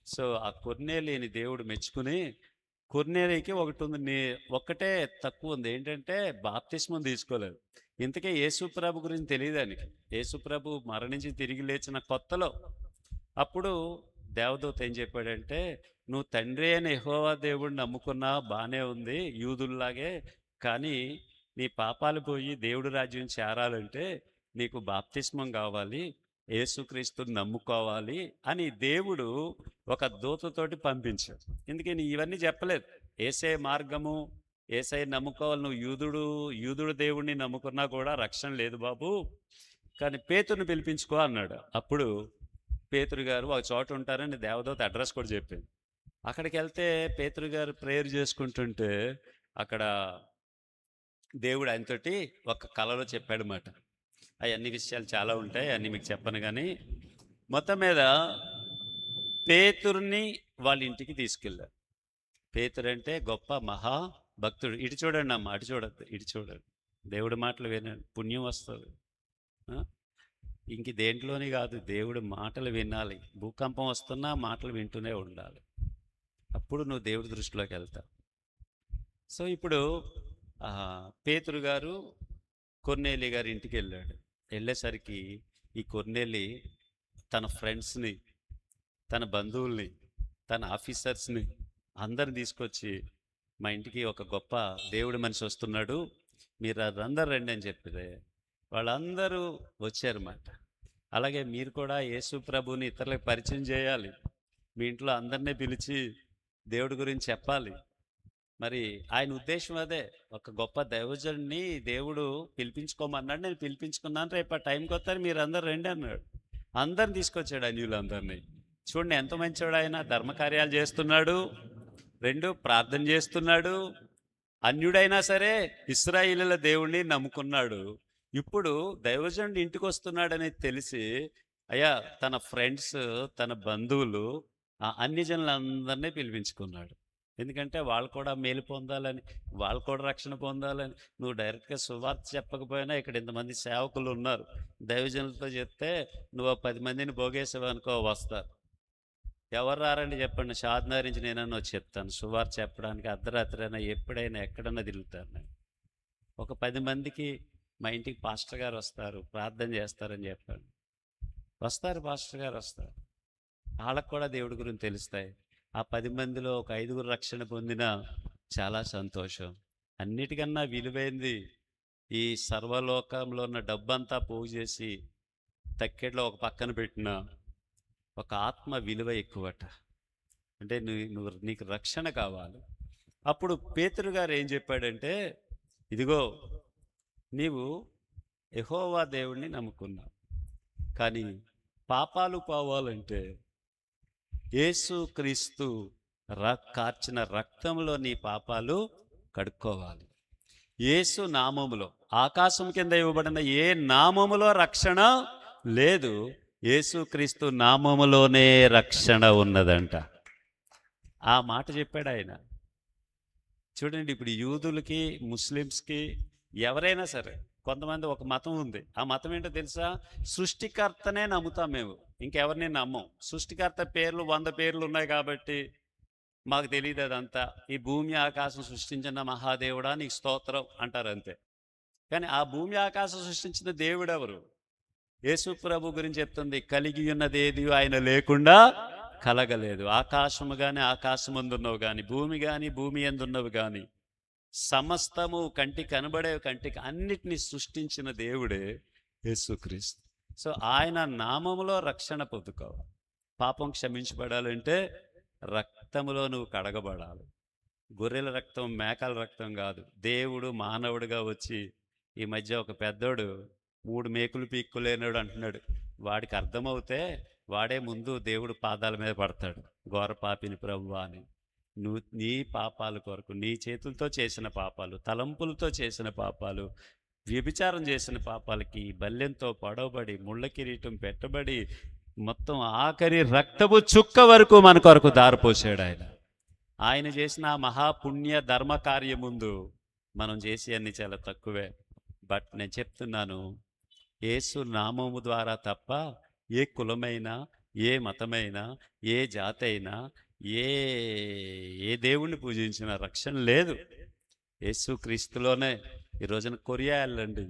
సో ఆ కొర్నేలిని దేవుడు మెచ్చుకుని, కొర్నేలికి ఒకటి ఉంది, ఒక్కటే తక్కువ ఉంది, ఏంటంటే బాప్తిస్మం తీసుకోలేదు. ఇంతకే యేసుప్రభు గురించి తెలియదు ఆయనకి. యేసుప్రభు మరణించి తిరిగి లేచిన కొత్తలో అప్పుడు దేవదూత ఏం చెప్పాడంటే, నువ్వు తండ్రి అయిన యెహోవా దేవుడిని నమ్ముకున్నా బాగానే ఉంది యూదుల్లాగే, కానీ నీ పాపాలు పోయి దేవుడి రాజ్యం చేరాలంటే నీకు బాప్తిస్మం కావాలి, యేసుక్రీస్తుని నమ్ముకోవాలి అని దేవుడు ఒక దూతతోటి పంపించాడు. ఎందుకని ఇవన్నీ చెప్పలేదు. యేసే మార్గము, యేసయ్య నమ్ముకోవాలి, నువ్వు యూదుడు దేవుడిని నమ్ముకున్నా కూడా రక్షణ లేదు బాబు, కానీ పేతురుని పిలిపించుకో అన్నాడు. అప్పుడు పేతురు గారు ఒక చోట ఉంటారని దేవదూత అడ్రస్ కూడా చెప్పింది. అక్కడికి వెళ్తే పేతురు గారు ప్రేయర్ చేసుకుంటుంటే అక్కడ దేవుడు ఆయనతోటి ఒక కలలో చెప్పాడన్నమాట. అవన్నీ విషయాలు చాలా ఉంటాయి, అన్నీ మీకు చెప్పను. కానీ మొత్తం మీద పేతురుని వాళ్ళ ఇంటికి తీసుకెళ్ళారు. పేతురు అంటే గొప్ప మహాభక్తుడు. ఇటు చూడండి అమ్మ, అటు చూడద్దు, ఇటు చూడండి. దేవుడి మాటలు వినండి, పుణ్యం వస్తుంది. ఇంక దేంట్లోని కాదు, దేవుడి మాటలు వినాలి. భూకంపం వస్తున్నా మాటలు వింటూనే ఉండాలి, అప్పుడు నువ్వు దేవుడి దృష్టిలోకి వెళ్తావు. సో ఇప్పుడు పేతురు గారు కొర్నేలి గారి ఇంటికి వెళ్ళాడు. వెళ్ళేసరికి ఈ కొర్నేలి తన ఫ్రెండ్స్ని, తన బంధువుల్ని, తన ఆఫీసర్స్ని అందరిని తీసుకొచ్చి, మా ఇంటికి ఒక గొప్ప దేవుడి మనిషి వస్తున్నాడు, మీరు అందరు రండి అని చెప్పితే వాళ్ళందరూ వచ్చారన్నమాట. అలాగే మీరు కూడా యేసు ప్రభుని ఇతరులకు పరిచయం చేయాలి. మీ ఇంట్లో అందరినీ పిలిచి దేవుడి గురించి చెప్పాలి. మరి ఆయన ఉద్దేశం అదే. ఒక గొప్ప దైవజుడిని దేవుడు పిలిపించుకోమన్నాడు, నేను పిలిపించుకున్నాను, రేపు ఆ టైంకి వస్తారు మీరు అందరు రండి అన్నాడు. అందరిని తీసుకొచ్చాడు అన్యులందరినీ. చూడండి ఎంత మంచివాడు ఆయన. ధర్మకార్యాలు చేస్తున్నాడు, ప్రార్థన చేస్తున్నాడు. అన్యుడైనా సరే ఇశ్రాయేలీయుల దేవుణ్ణి నమ్ముకున్నాడు. ఇప్పుడు దైవజనుడు ఇంటికి వస్తున్నాడని తెలిసి అయ్యా తన ఫ్రెండ్స్, తన బంధువులు, అన్ని జనులందరినీ పిలిపించుకున్నాడు. ఎందుకంటే వాళ్ళు కూడా మేలు పొందాలని, వాళ్ళు కూడా రక్షణ పొందాలని. నువ్వు డైరెక్ట్గా సువార్త చెప్పకపోయినా ఇక్కడ ఇంతమంది సేవకులు ఉన్నారు, దైవజనులతో చెప్తే నువ్వు 10 మందిని పోగేసావు అనుకో, వస్తారు. ఎవరు రారండి చెప్పండి, షాద్నగర్ నుంచి నేనన్నా వచ్చి చెప్తాను సువార్త చెప్పడానికి. అర్ధరాత్రైనా ఎప్పుడైనా ఎక్కడన్నా తిరుగుతాను నేను. ఒక 10 మందికి మా ఇంటికి పాస్టర్ గారు వస్తారు, ప్రార్థన చేస్తారని చెప్పాను. వస్తారు, పాస్టర్ గారు వస్తారు. వాళ్ళకు కూడా దేవుడి గురించి తెలుస్తాయి. ఆ 10 మందిలో ఒక 5గురు రక్షణ పొందినా చాలా సంతోషం. అన్నిటికన్నా విలువైంది ఈ సర్వలోకంలో ఉన్న డబ్బంతా పోగు చేసి తక్కెట్లో ఒక పక్కన పెట్టిన ఒక ఆత్మ విలువ ఎక్కువట. అంటే నీకు రక్షణ కావాలి. అప్పుడు పేతురు గారు ఏం చెప్పాడంటే, ఇదిగో నీవు యెహోవా దేవుణ్ణి నమ్ముకున్నావు, కానీ పాపాలు పోవాలంటే యేసు క్రీస్తు కార్చిన రక్తంలో నీ పాపాలు కడుక్కోవాలి. యేసు నామములో, ఆకాశం కింద ఇవ్వబడిన ఏ నామములో రక్షణ లేదు, యేసుక్రీస్తు నామములోనే రక్షణ ఉన్నదంట. ఆ మాట చెప్పాడు ఆయన. చూడండి, ఇప్పుడు యూదులకి, ముస్లిమ్స్కి, ఎవరైనా సరే, కొంతమంది ఒక మతం ఉంది. ఆ మతం ఏంటో తెలుసా? సృష్టికర్తనే నమ్ముతాం మేము, ఇంకెవరిని నమ్మం. సృష్టికర్త పేర్లు 100 పేర్లు ఉన్నాయి కాబట్టి మాకు తెలియదు అదంతా. ఈ భూమి ఆకాశం సృష్టించిన మహాదేవుడా నీకు స్తోత్రం అంటారు అంతే. కానీ ఆ భూమి ఆకాశం సృష్టించిన దేవుడు ఎవరు? యేసు ప్రభు గురించి చెప్తుంది, కలిగి ఉన్నది ఏది ఆయన లేకుండా కలగలేదు. ఆకాశము కానీ ఆకాశమందున్నవి కానీ, భూమి కానీ భూమి యందున్నవి కానీ, సమస్తము కంటికి కనబడేవి, కంటికి అన్నిటినీ సృష్టించిన దేవుడే యేసుక్రీస్తు. సో ఆయన నామములో రక్షణ పొందుకోవాలి. పాపం క్షమించబడాలంటే రక్తములో నువ్వు కడగబడాలి. గొర్రెల రక్తం, మేకల రక్తం కాదు. దేవుడు మానవుడిగా వచ్చి, ఈ మధ్య ఒక పెద్దోడు 3 మేకులు పీక్కులేనాడు అంటున్నాడు. వాడికి అర్థమవుతే వాడే ముందు దేవుడు పాదాల మీద పడతాడు, ఘోర పాపిని ప్రభువా అని. నువ్వు నీ పాపాల కొరకు, నీ చేతులతో చేసిన పాపాలు, తలంపులతో చేసిన పాపాలు, వ్యభిచారం చేసిన పాపాలకి బల్లెంతో పొడవబడి, ముళ్ళ కిరీటం పెట్టబడి, మొత్తం ఆఖరి రక్తపు చుక్క వరకు మన కొరకు దారిపోసాడు ఆయన. ఆయన చేసిన ఆ మహాపుణ్య ధర్మ కార్యం ముందు మనం చేసి అన్ని చాలా తక్కువే. బట్ నేను చెప్తున్నాను, యేసు నామము ద్వారా తప్ప ఏ కులమైనా, ఏ మతమైనా, ఏ జాతి అయినా, ఏ దేవుణ్ణి పూజించిన రక్షణ లేదు. యేసు క్రీస్తులోనే. ఈ రోజున కొరియా వెళ్ళండి,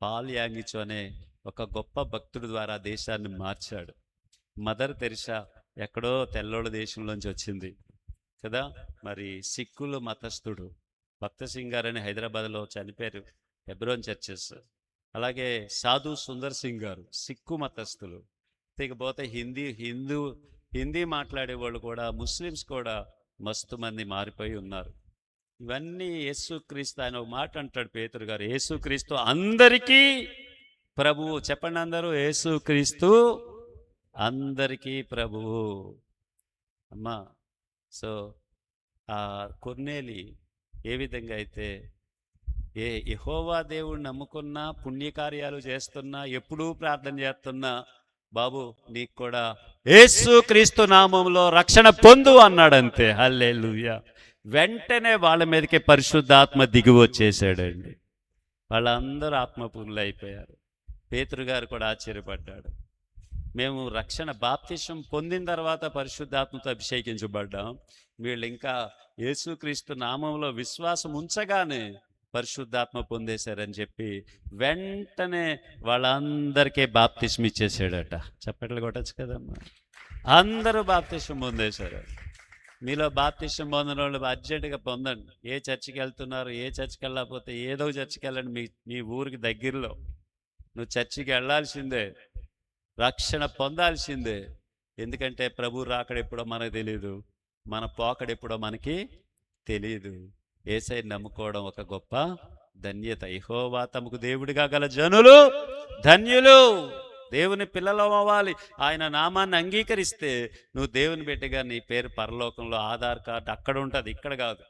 పాల్ యాంగిచో అనే ఒక గొప్ప భక్తుడి ద్వారా దేశాన్ని మార్చాడు. మదర్ తెరిసా ఎక్కడో తెల్లోళ్ళ దేశంలోంచి వచ్చింది కదా. మరి సిక్కుల మతస్థుడు భక్త సింగ్ గారు అని హైదరాబాద్లో చనిపోయారు, హెబ్రోన్ చర్చెస్. అలాగే సాధు సుందర్ సింగ్ గారు సిక్కు మతస్థులు. ఇకపోతే హిందీ మాట్లాడేవాళ్ళు కూడా, ముస్లిమ్స్ కూడా మస్తు మంది మారిపోయి ఉన్నారు. ఇవన్నీ యేసుక్రీస్తు. ఆయన ఒక మాట అంటాడు పేతురు గారు, యేసుక్రీస్తు అందరికీ ప్రభువు. చెప్పండి అందరూ, యేసుక్రీస్తు అందరికీ ప్రభువు అమ్మా. సో ఆ కొర్నేలి ఏ విధంగా అయితే యెహోవా దేవుడిని నమ్ముకున్నా, పుణ్యకార్యాలు చేస్తున్నా, ఎప్పుడూ ప్రార్థన చేస్తున్నా, బాబు నీకు కూడా యేసుక్రీస్తు నామంలో రక్షణ పొందు అన్నాడంతే. హల్లెలూయా. వెంటనే వాళ్ళ మీదకే పరిశుద్ధాత్మ దిగి వచ్చేసాడండి. వాళ్ళందరూ ఆత్మపూర్ణులు అయిపోయారు. పేతురు గారు కూడా ఆశ్చర్యపడ్డాడు. మేము రక్షణ బాప్తిసం పొందిన తర్వాత పరిశుద్ధాత్మతో అభిషేకించబడ్డాం, వీళ్ళు ఇంకా యేసుక్రీస్తు నామంలో విశ్వాసం ఉంచగానే పరిశుద్ధాత్మ పొందేశారని చెప్పి వెంటనే వాళ్ళందరికీ బాప్తిసం ఇచ్చేసాడట. చప్పట్లు కొట్టచ్చు కదమ్మా. అందరూ బాప్తిసం పొందేశారు. మీలో బాప్తిష్టం పొందిన వాళ్ళు అర్జెంటుగా పొందండి. ఏ చర్చికి వెళ్తున్నారు, ఏ చర్చికి వెళ్ళకపోతే ఏదో చర్చికి వెళ్ళండి. మీ ఊరికి దగ్గరలో నువ్వు చర్చికి వెళ్ళాల్సిందే, రక్షణ పొందాల్సిందే. ఎందుకంటే ప్రభు రాకడెప్పుడో మనకు తెలియదు, మన పోకడెప్పుడో మనకి తెలియదు. యేసయ్యని నమ్ముకోవడం ఒక గొప్ప ధన్యత. యెహోవా తమకు దేవుడిగా గల జనులు ధన్యులు. దేవుని పిల్లలు అవ్వాలి. ఆయన నామాన్ని అంగీకరిస్తే నువ్వు దేవుని బిడ్డగా, నీ పేరు పరలోకంలో ఆధార్ కార్డు అక్కడ ఉంటుంది, ఇక్కడ కాదు.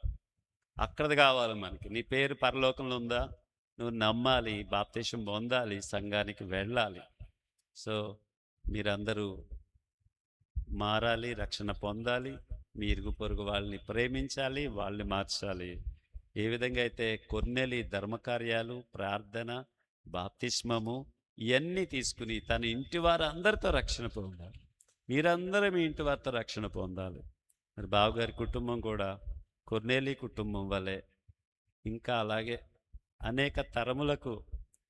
అక్కడది కావాలి మనకి. నీ పేరు పరలోకంలో ఉందా? నువ్వు నమ్మాలి, బాప్తిసం పొందాలి, సంఘానికి వెళ్ళాలి. సో మీరందరూ మారాలి, రక్షణ పొందాలి, మీ ఇరుగు పొరుగు వాళ్ళని ప్రేమించాలి, వాళ్ళని మార్చాలి. ఏ విధంగా అయితే కొర్నేలి ధర్మకార్యాలు, ప్రార్థన, బాప్తిస్మము ఇవన్నీ తీసుకుని తన ఇంటి వారు అందరితో రక్షణ పొందాలి. మీరందరూ మీ ఇంటి వారితో రక్షణ పొందాలి. మరి బావగారి కుటుంబం కూడా కొర్నేలి కుటుంబం వలె ఇంకా అలాగే అనేక తరములకు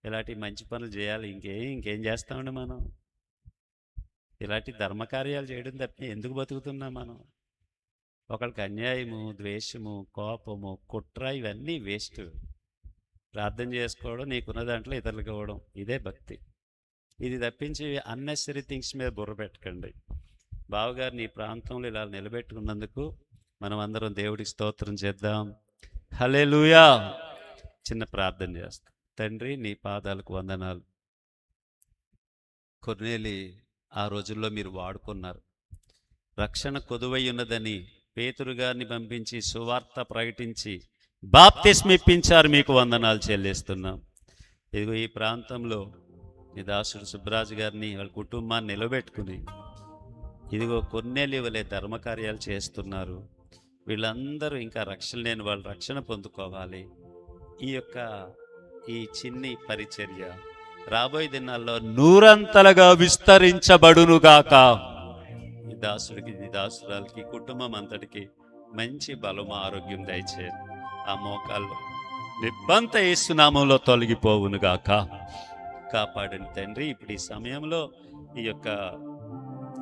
ఇలాంటి మంచి పనులు చేయాలి. ఇంకేం చేస్తామండి మనం? ఇలాంటి ధర్మకార్యాలు చేయడం తప్ప ఎందుకు బతుకుతున్నాం మనం? ఒకళ్ళకి అన్యాయము, ద్వేషము, కోపము, కుట్ర ఇవన్నీ వేస్ట్. ప్రార్థన చేసుకోవడం, నీకున్న దాంట్లో ఇతరులకు ఇవ్వడం, ఇదే భక్తి. ఇది తప్పించి అన్నెసరీ థింగ్స్ మీద బుర్ర పెట్టకండి. బావగారిని ఈ ప్రాంతంలో ఇలా నిలబెట్టుకున్నందుకు మనం అందరం దేవుడికి స్తోత్రం చేద్దాం. హల్లెలూయా. చిన్న ప్రార్థన చేస్తాం. తండ్రి, నీ పాదాలకు వందనాలు. కొర్నేలి ఆ రోజుల్లో మీరు వాడుకున్నారు. రక్షణ కొదువై ఉన్నదని పేతురు గారిని పంపించి సువార్త ప్రకటించి బాప్తిస్మ ఇప్పించారు. మీకు వందనాలు చెల్లిస్తున్నాం. ఇదిగో ఈ ప్రాంతంలో నీ దాసుడు సుబ్బరాజు గారిని, వాళ్ళ కుటుంబాన్ని నిలబెట్టుకుని ఇదిగో కొర్నేలి వలె ధర్మకార్యాలు చేస్తున్నారు. వీళ్ళందరూ ఇంకా రక్షణ లేని వాళ్ళు రక్షణ పొందుకోవాలి. ఈ చిన్ని పరిచర్య రాబోయే దినాల్లో నూరంతలుగా విస్తరించబడునుగాక. ఈ దాసుడికి, ఈ దాసురాలకి, కుటుంబం అంతటికి మంచి బలము, ఆరోగ్యం దయచేయండి. ఆ మోకాల్లో నిబ్బంత యేసునామంలో తొలగిపోవునుగాక. కాపాడండి తండ్రి. ఇప్పుడు ఈ సమయంలో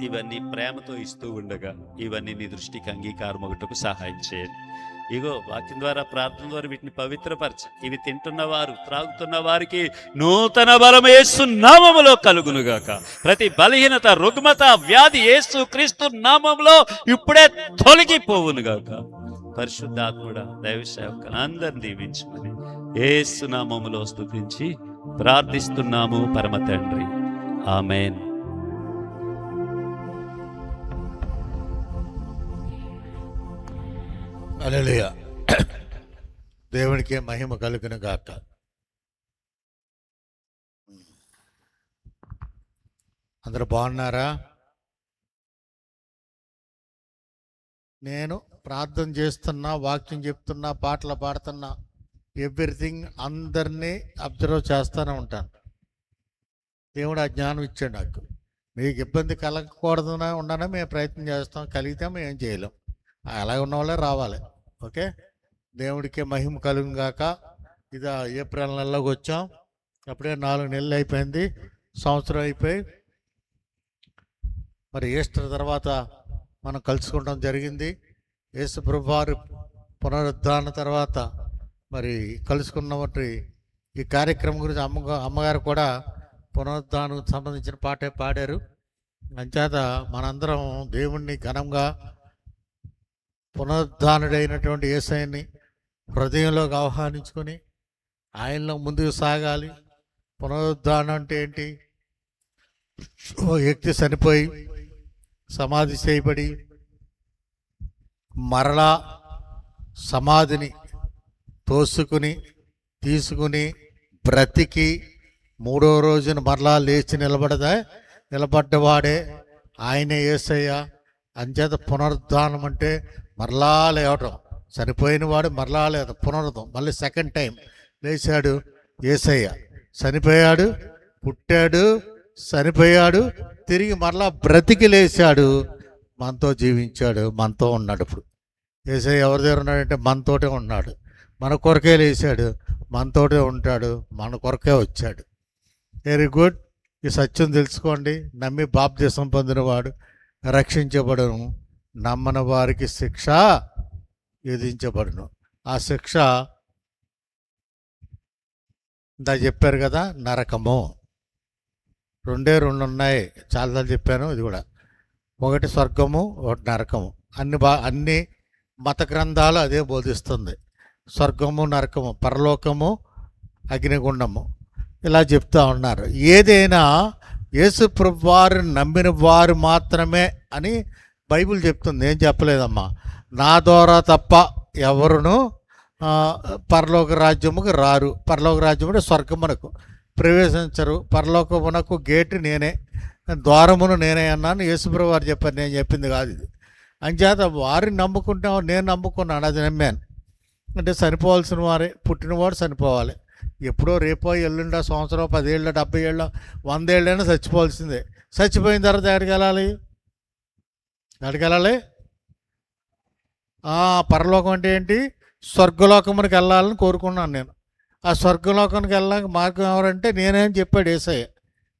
ఇవన్నీ ప్రేమతో ఇస్తూ ఉండగా ఇవన్నీ నీ దృష్టికి అంగీకారం ఒకటకు సహాయం చేయండి. ఇగో వాక్యం ద్వారా, ప్రార్థన ద్వారా వీటిని పవిత్రపరచ. ఇవి తింటున్న వారు, త్రాగుతున్న వారికి నూతన బలము యేసు నామములో కలుగునుగాక. ప్రతి బలహీనత, రుగ్మత, వ్యాధి యేసు క్రీస్తు నామములో ఇప్పుడే తొలగిపోవునుగాక. పరిశుద్ధాత్ముడా, దైవ సేవకులను అందరిని దీవించమని యేసు నామములో స్తుతించి ప్రార్థిస్తున్నాము పరమ తండ్రి. ఆమేన్. హల్లెలూయా. దేవునికి మహిమ కలుగును గాక. అందరూ బాగున్నారా? నేను ప్రార్థన చేస్తున్నా, వాక్యం చెప్తున్నా, పాటలు పాడుతున్నా, ఎవ్రీథింగ్ అందరినీ అబ్జర్వ్ చేస్తూనే ఉంటాను. దేవుడు ఆ జ్ఞానం ఇచ్చాడు నాకు. మీకు ఇబ్బంది కలగకూడదనే ఉండనే మేము ప్రయత్నం చేస్తాం. కలిగితే మేము ఏం చేయలేం. అలా ఉన్న వాళ్ళే రావాలి. ఓకే, దేవుడికి మహిమ కలుగును గాక. ఇది ఏప్రిల్ నెలలోకి వచ్చాం. అప్పుడే 4 నెలలు అయిపోయింది, సంవత్సరం అయిపోయి. మరి ఈస్టర్ తర్వాత మనం కలుసుకోవడం జరిగింది. యేసు ప్రభువు వారి పునరుద్ధారణ తర్వాత మరి కలుసుకున్నటువంటి ఈ కార్యక్రమం గురించి అమ్మగారు కూడా పునరుద్ధారణకు సంబంధించిన పాటే పాడారు. అంచేత మనందరం దేవుణ్ణి ఘనంగా, పునరుద్ధానుడైనటువంటి యేసయ్యని హృదయంలోకి ఆహ్వానించుకొని ఆయనలో ముందుకు సాగాలి. పునరుద్ధానం అంటే ఏంటి? ఓ వ్యక్తి చనిపోయి సమాధి చేయబడి మరలా సమాధిని తీసుకుని బ్రతికి 3వ రోజున మరలా లేచి నిలబడ్డవాడే ఆయనే యేసయ్య. అంచేత పునరుద్ధానం అంటే మరలా లేవటం. చనిపోయిన వాడు మరలా లేదు, పునరుద్ధం. మళ్ళీ సెకండ్ టైం లేచాడు యేసయ్య. చనిపోయాడు, పుట్టాడు, చనిపోయాడు, తిరిగి మరలా బ్రతికి లేచాడు, మనతో జీవించాడు, మనతో ఉన్నాడు. ఇప్పుడు యేసయ్య ఎవరి దగ్గర ఉన్నాడంటే మనతోటే ఉన్నాడు. మన కొరకే లేచాడు, మనతోటే ఉంటాడు, మన కొరకే వచ్చాడు. Very good. ఈ సత్యం తెలుసుకోండి. నమ్మి బాప్తిసం పొందినవాడు రక్షించబడను. నమ్మని వారికి శిక్ష విధించబడును. ఆ శిక్ష ఇందా చెప్పారు కదా, నరకము. రెండే రెండు ఉన్నాయి, చాలాసార్లు చెప్పాను. ఇది కూడా ఒకటి స్వర్గము, ఒకటి నరకము. అన్ని మత గ్రంథాలు అదే బోధిస్తుంది. స్వర్గము, నరకము, పరలోకము, అగ్నిగుండము ఇలా చెప్తా ఉన్నారు. ఏదైనా యేసు ప్రభు వారు నమ్మిన వారు మాత్రమే అని బైబిల్ చెప్తుంది. ఏం చెప్పలేదమ్మా. నా ద్వారా తప్ప ఎవరును పరలోక రాజ్యముకు రారు. పరలోక రాజ్యము స్వర్గమునకు ప్రవేశించరు. పరలోకమునకు గేటు నేనే, ద్వారమును నేనే అన్నాను. యేసుప్రభు వారు చెప్పారు, నేను చెప్పింది కాదు ఇది. అంచేత వారిని నమ్ముకుంటాం, నేను నమ్ముకున్నాను, అది నమ్మాను. అంటే చనిపోవాల్సిన వారే, పుట్టినవాడు చనిపోవాలి. ఎప్పుడో రేపో ఎల్లుండో సంవత్సరం 10 ఏళ్ళ 70 ఏళ్ళ 100 ఏళ్ళైనా చచ్చిపోవాల్సిందే. చచ్చిపోయిన తర్వాత ఎక్కడికి వెళ్ళాలి? ఎక్కడికి వెళ్ళాలి? పరలోకం అంటే ఏంటి? స్వర్గలోకమునికి వెళ్ళాలని కోరుకున్నాను నేను. ఆ స్వర్గలోకానికి వెళ్ళడానికి మార్గం ఎవరంటే నేనేం చెప్పాడు యేసయ్య.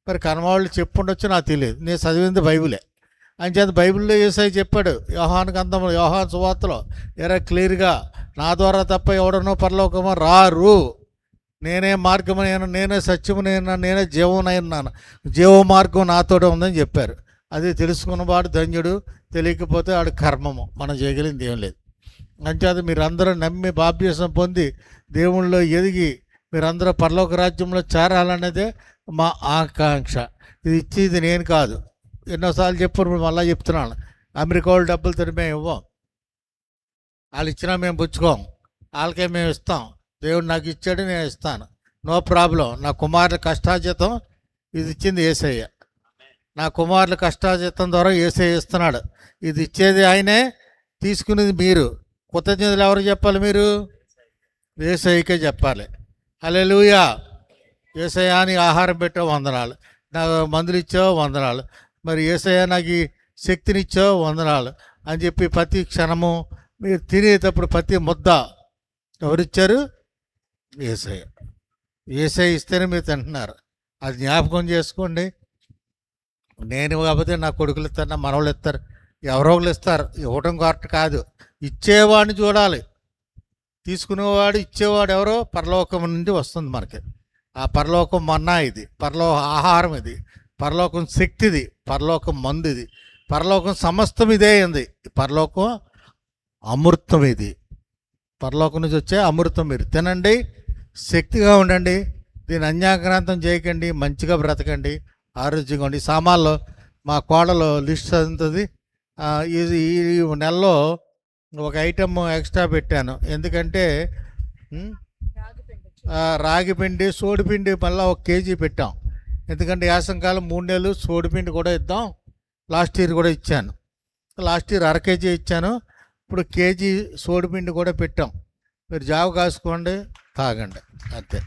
మరి కనవాళ్ళు చెప్పుండొచ్చు, నాకు తెలియదు. నేను చదివింది బైబిలే. అంచేత బైబిల్లో యేసయ్య చెప్పాడు. యోహాను గ్రంథంలో, యోహాను సువార్తలో క్లియర్గా, నా ద్వారా తప్ప ఎవడనో పరలోకము రారు. నేనే మార్గము నేను, నేనే సత్యము నేను, నేనే జీవమునైనాను, జీవ మార్గం నాతోనే ఉందని చెప్పారు. అది తెలుసుకున్నవాడు ధన్యుడు, తెలియకపోతే వాడు కర్మము. మనం చేయగలిగింది ఏం లేదు. అంచేత మీరందరూ నమ్మి బాప్తిసం పొంది దేవుళ్ళలో ఎదిగి మీరందరూ పరలోక రాజ్యంలో చేరాలనేదే మా ఆకాంక్ష. ఇది ఇచ్చేది నేను కాదు. ఎన్నోసార్లు చెప్పారు, మళ్ళీ చెప్తున్నాను. అమెరికా వాళ్ళు డబ్బులు తిని మేము ఇవ్వం. వాళ్ళు ఇచ్చినా మేము పుచ్చుకోం. వాళ్ళకే మేము ఇస్తాం. దేవుడు నాకు ఇచ్చాడు, నేను ఇస్తాను, నో ప్రాబ్లం. నా కుమారుల కష్టార్జితం ఇది ఇచ్చింది యేసయ్య. నా కుమారుల కష్టార్జితం ద్వారా యేసయ్య ఇస్తున్నాడు. ఇది ఇచ్చేది ఆయనే, తీసుకునేది మీరు. కృతజ్ఞతలు ఎవరు చెప్పాలి? మీరు యేసయ్యకే చెప్పాలి. హల్లెలూయా. యేసయ్య నీకు ఆహారం పెట్టావు, వందనాలు. నాకు మందులు ఇచ్చావు, వందనాలు. మరి యేసయ్య నాకు ఈ శక్తినిచ్చావు, వందనాలు అని చెప్పి ప్రతి క్షణము మీరు తినేటప్పుడు ప్రతి ముద్ద ఎవరిచ్చారు? యేసయ్య. యేసయ్య ఇస్తేనే మీరు తింటున్నారు. అది జ్ఞాపకం చేసుకోండి. నేను కాకపోతే నా కొడుకులు ఇస్తారు, నా మనవాళ్ళు ఇస్తారు, ఎవరో ఒకరు ఇస్తారు. ఇవ్వడం కరెక్ట్ కాదు. ఇచ్చేవాడిని చూడాలి. తీసుకునేవాడు, ఇచ్చేవాడు ఎవరో పరలోకం నుండి వస్తుంది మనకి. ఆ పరలోకం మన్నా ఇది, పరలోక ఆహారం ఇది, పరలోకం శక్తిది, పరలోకం మందు ఇది, పరలోకం సమస్తం ఇదే ఉంది. పరలోకం అమృతం ఇది. పరలోకం నుంచి వచ్చే అమృతం మీరు తినండి, శక్తిగా ఉండండి. దీన్ని అన్యాక్రాంతం చేయకండి, మంచిగా బ్రతకండి, ఆరోగ్యంగా ఉండి. సామాన్లో మా కోడలో లిస్ట్ చదువుతుంది. ఈ నెలలో ఒక ఐటమ్ ఎక్స్ట్రా పెట్టాను. ఎందుకంటే రాగిపిండి, సోడిపిండి మళ్ళీ 1 కేజీ పెట్టాం. ఎందుకంటే యాసంకాలం 3 నెలలు సోడిపిండి కూడా ఇద్దాం. లాస్ట్ ఇయర్ కూడా ఇచ్చాను. లాస్ట్ ఇయర్ 1/2 కేజీ ఇచ్చాను. ఇప్పుడు కేజీ సోడిపిండి కూడా పెట్టాం. మీరు జావ కాసుకోండి, తాగండి, అంతే.